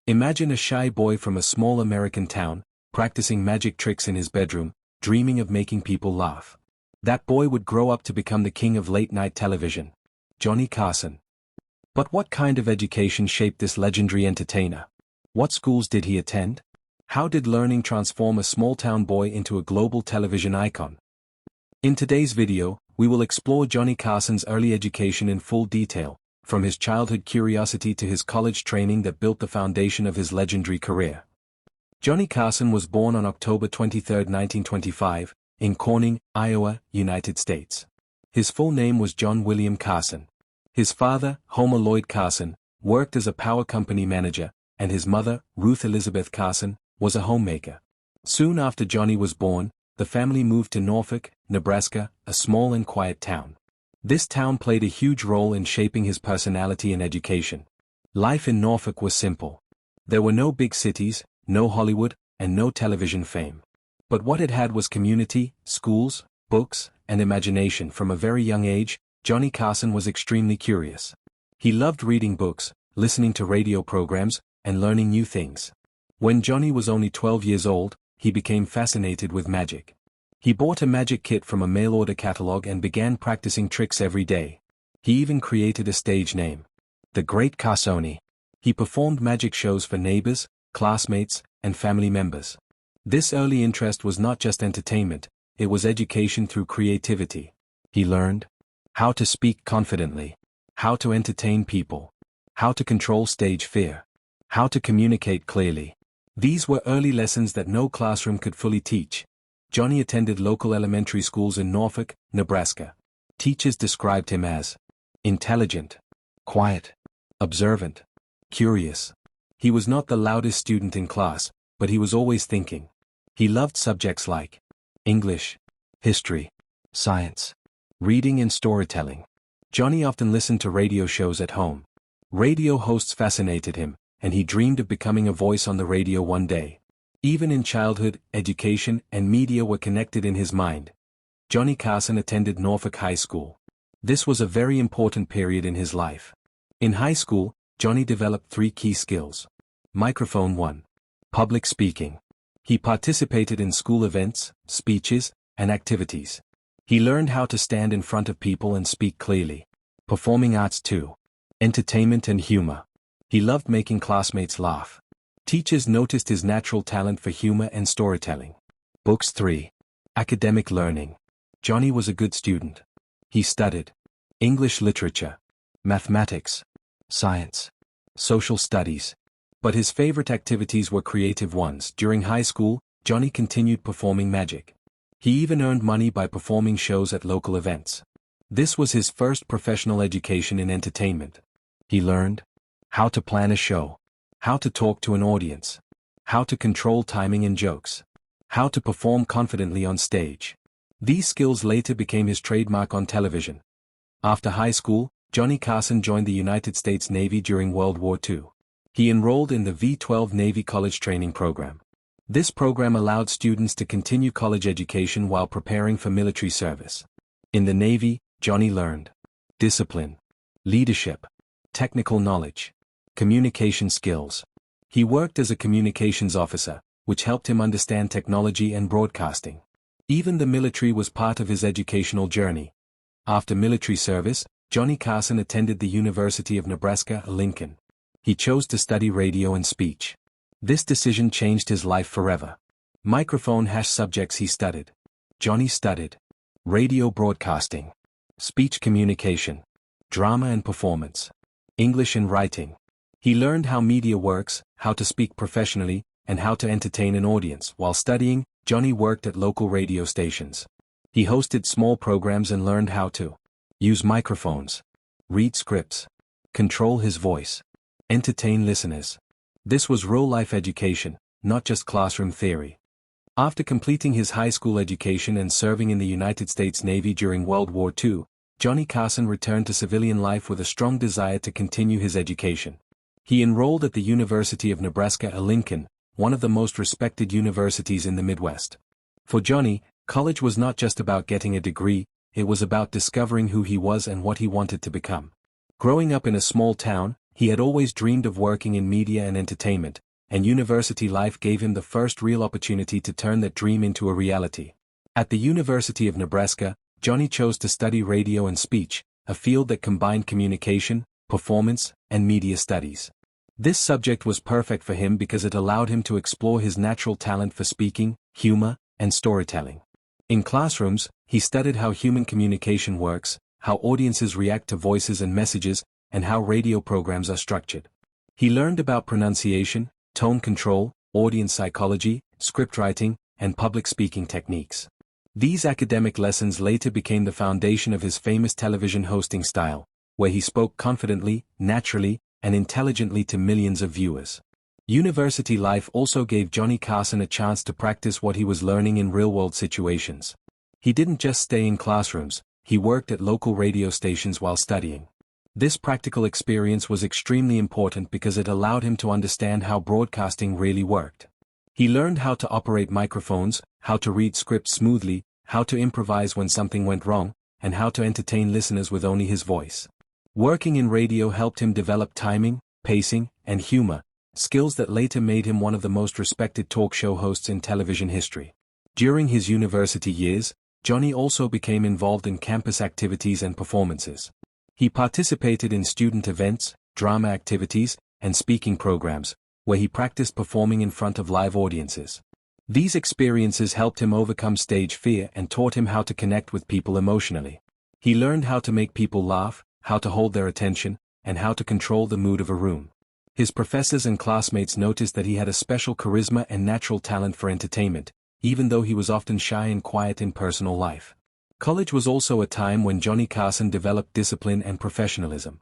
Imagine a shy boy from a small American town, practicing magic tricks in his bedroom, dreaming of making people laugh. That boy would grow up to become the king of late-night television. Johnny Carson. But what kind of education shaped this legendary entertainer? What schools did he attend? How did learning transform a small-town boy into a global television icon? In today's video, we will explore Johnny Carson's early education in full detail, from his childhood curiosity to his college training that built the foundation of his legendary career. Johnny Carson was born on October 23, 1925, in Corning, Iowa, United States. His full name was John William Carson. His father, Homer Lloyd Carson, worked as a power company manager, and his mother, Ruth Elizabeth Carson, was a homemaker. Soon after Johnny was born, the family moved to Norfolk, Nebraska, a small and quiet town. This town played a huge role in shaping his personality and education. Life in Norfolk was simple. There were no big cities, no Hollywood, and no television fame. But what it had was community, schools, books, and imagination. From a very young age, Johnny Carson was extremely curious. He loved reading books, listening to radio programs, and learning new things. When Johnny was only 12 years old, he became fascinated with magic. He bought a magic kit from a mail-order catalog and began practicing tricks every day. He even created a stage name, the Great Carsoni. He performed magic shows for neighbors, classmates, and family members. This early interest was not just entertainment, it was education through creativity. He learned how to speak confidently, how to entertain people, how to control stage fear, how to communicate clearly. These were early lessons that no classroom could fully teach. Johnny attended local elementary schools in Norfolk, Nebraska. Teachers described him as intelligent, quiet, observant, curious. He was not the loudest student in class, but he was always thinking. He loved subjects like English, history, science, reading and storytelling. Johnny often listened to radio shows at home. Radio hosts fascinated him, and he dreamed of becoming a voice on the radio one day. Even in childhood, education and media were connected in his mind. Johnny Carson attended Norfolk High School. This was a very important period in his life. In high school, Johnny developed 3 key skills. Microphone 1. Public speaking. He participated in school events, speeches, and activities. He learned how to stand in front of people and speak clearly. Performing arts 2. Entertainment and humor. He loved making classmates laugh. Teachers noticed his natural talent for humor and storytelling. Books 3. Academic learning. Johnny was a good student. He studied English literature, mathematics, science, social studies. But his favorite activities were creative ones. During high school, Johnny continued performing magic. He even earned money by performing shows at local events. This was his first professional education in entertainment. He learned how to plan a show, how to talk to an audience, how to control timing and jokes, how to perform confidently on stage. These skills later became his trademark on television. After high school, Johnny Carson joined the United States Navy during World War II. He enrolled in the V-12 Navy College Training Program. This program allowed students to continue college education while preparing for military service. In the Navy, Johnny learned discipline, leadership, technical knowledge, communication skills. He worked as a communications officer, which helped him understand technology and broadcasting. Even the military was part of his educational journey. After military service, Johnny Carson attended the University of Nebraska, Lincoln. He chose to study radio and speech. This decision changed his life forever. Microphone # subjects he studied. Johnny studied radio broadcasting, speech communication, drama and performance, English and writing. He learned how media works, how to speak professionally, and how to entertain an audience. While studying, Johnny worked at local radio stations. He hosted small programs and learned how to use microphones, read scripts, control his voice, entertain listeners. This was real-life education, not just classroom theory. After completing his high school education and serving in the United States Navy during World War II, Johnny Carson returned to civilian life with a strong desire to continue his education. He enrolled at the University of Nebraska at Lincoln, one of the most respected universities in the Midwest. For Johnny, college was not just about getting a degree, it was about discovering who he was and what he wanted to become. Growing up in a small town, He had always dreamed of working in media and entertainment, and university life gave him the first real opportunity to turn that dream into a reality. At the University of Nebraska, Johnny chose to study radio and speech, a field that combined communication, performance, and media studies. This subject was perfect for him because it allowed him to explore his natural talent for speaking, humor, and storytelling. In classrooms, he studied how human communication works, how audiences react to voices and messages, and how radio programs are structured. He learned about pronunciation, tone control, audience psychology, scriptwriting, and public speaking techniques. These academic lessons later became the foundation of his famous television hosting style, where he spoke confidently, naturally, and intelligently to millions of viewers. University life also gave Johnny Carson a chance to practice what he was learning in real-world situations. He didn't just stay in classrooms, he worked at local radio stations while studying. This practical experience was extremely important because it allowed him to understand how broadcasting really worked. He learned how to operate microphones, how to read scripts smoothly, how to improvise when something went wrong, and how to entertain listeners with only his voice. Working in radio helped him develop timing, pacing, and humor, skills that later made him one of the most respected talk show hosts in television history. During his university years, Johnny also became involved in campus activities and performances. He participated in student events, drama activities, and speaking programs, where he practiced performing in front of live audiences. These experiences helped him overcome stage fear and taught him how to connect with people emotionally. He learned how to make people laugh, how to hold their attention, and how to control the mood of a room. His professors and classmates noticed that he had a special charisma and natural talent for entertainment, even though he was often shy and quiet in personal life. College was also a time when Johnny Carson developed discipline and professionalism.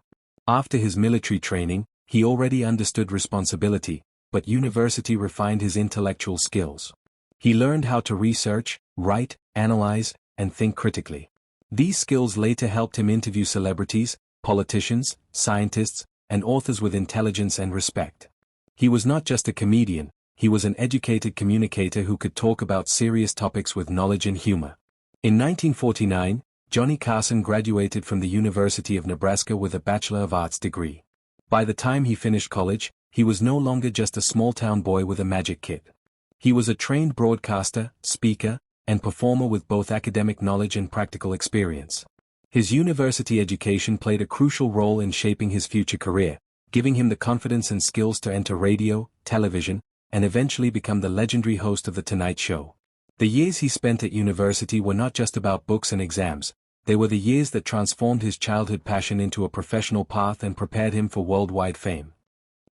After his military training, he already understood responsibility, but university refined his intellectual skills. He learned how to research, write, analyze, and think critically. These skills later helped him interview celebrities, politicians, scientists, and authors with intelligence and respect. He was not just a comedian, he was an educated communicator who could talk about serious topics with knowledge and humor. In 1949, Johnny Carson graduated from the University of Nebraska with a Bachelor of Arts degree. By the time he finished college, he was no longer just a small-town boy with a magic kit. He was a trained broadcaster, speaker, and performer with both academic knowledge and practical experience. His university education played a crucial role in shaping his future career, giving him the confidence and skills to enter radio, television, and eventually become the legendary host of The Tonight Show. The years he spent at university were not just about books and exams, they were the years that transformed his childhood passion into a professional path and prepared him for worldwide fame.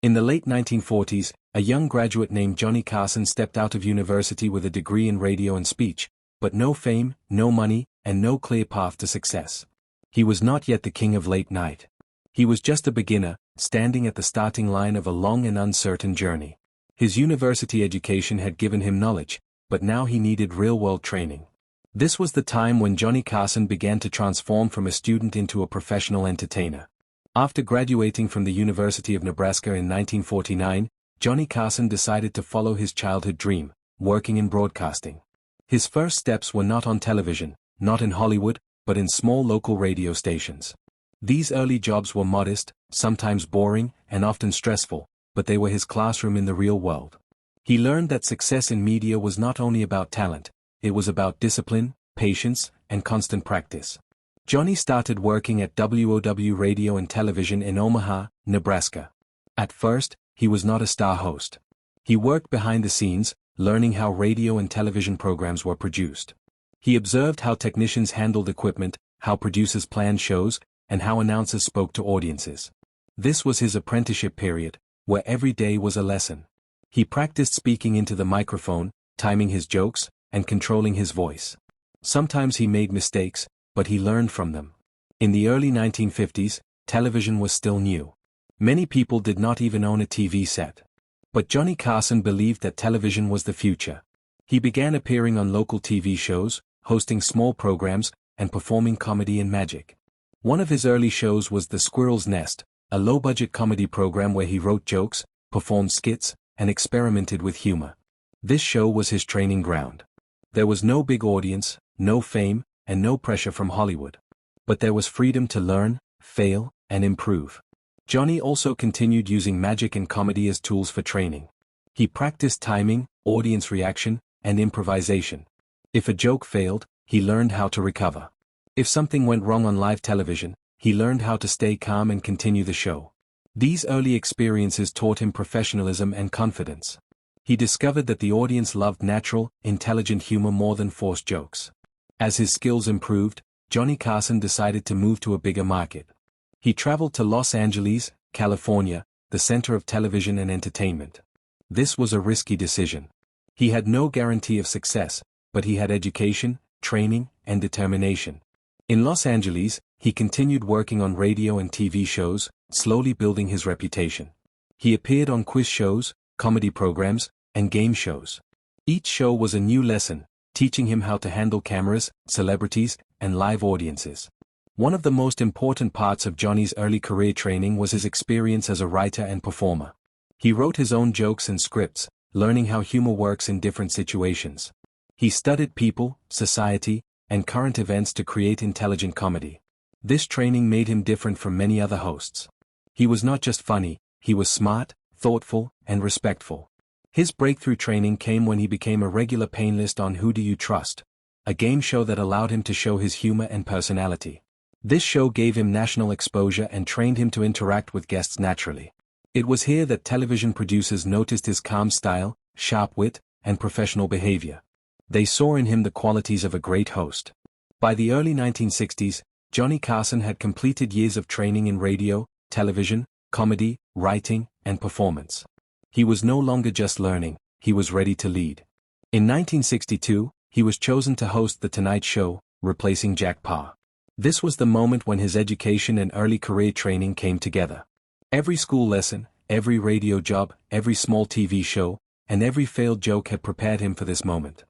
In the late 1940s, a young graduate named Johnny Carson stepped out of university with a degree in radio and speech, but no fame, no money, and no clear path to success. He was not yet the king of late night. He was just a beginner, standing at the starting line of a long and uncertain journey. His university education had given him knowledge, but now he needed real-world training. This was the time when Johnny Carson began to transform from a student into a professional entertainer. After graduating from the University of Nebraska in 1949, Johnny Carson decided to follow his childhood dream, working in broadcasting. His first steps were not on television, not in Hollywood, but in small local radio stations. These early jobs were modest, sometimes boring, and often stressful, but they were his classroom in the real world. He learned that success in media was not only about talent, it was about discipline, patience, and constant practice. Johnny started working at WOW Radio and Television in Omaha, Nebraska. At first, he was not a star host. He worked behind the scenes, learning how radio and television programs were produced. He observed how technicians handled equipment, how producers planned shows, and how announcers spoke to audiences. This was his apprenticeship period, where every day was a lesson. He practiced speaking into the microphone, timing his jokes, and controlling his voice. Sometimes he made mistakes, but he learned from them. In the early 1950s, television was still new. Many people did not even own a TV set. But Johnny Carson believed that television was the future. He began appearing on local TV shows, hosting small programs, and performing comedy and magic. One of his early shows was The Squirrel's Nest, a low-budget comedy program where he wrote jokes, performed skits, and experimented with humor. This show was his training ground. There was no big audience, no fame, and no pressure from Hollywood. But there was freedom to learn, fail, and improve. Johnny also continued using magic and comedy as tools for training. He practiced timing, audience reaction, and improvisation. If a joke failed, he learned how to recover. If something went wrong on live television, he learned how to stay calm and continue the show. These early experiences taught him professionalism and confidence. He discovered that the audience loved natural, intelligent humor more than forced jokes. As his skills improved, Johnny Carson decided to move to a bigger market. He traveled to Los Angeles, California, the center of television and entertainment. This was a risky decision. He had no guarantee of success, but he had education, training, and determination. In Los Angeles, he continued working on radio and TV shows, slowly building his reputation. He appeared on quiz shows, comedy programs, and game shows. Each show was a new lesson, teaching him how to handle cameras, celebrities, and live audiences. One of the most important parts of Johnny's early career training was his experience as a writer and performer. He wrote his own jokes and scripts, learning how humor works in different situations. He studied people, society, and current events to create intelligent comedy. This training made him different from many other hosts. He was not just funny, he was smart, thoughtful, and respectful. His breakthrough training came when he became a regular panelist on Who Do You Trust?, a game show that allowed him to show his humor and personality. This show gave him national exposure and trained him to interact with guests naturally. It was here that television producers noticed his calm style, sharp wit, and professional behavior. They saw in him the qualities of a great host. By the early 1960s, Johnny Carson had completed years of training in radio, television, comedy, writing, and performance. He was no longer just learning, he was ready to lead. In 1962, he was chosen to host The Tonight Show, replacing Jack Paar. This was the moment when his education and early career training came together. Every school lesson, every radio job, every small TV show, and every failed joke had prepared him for this moment.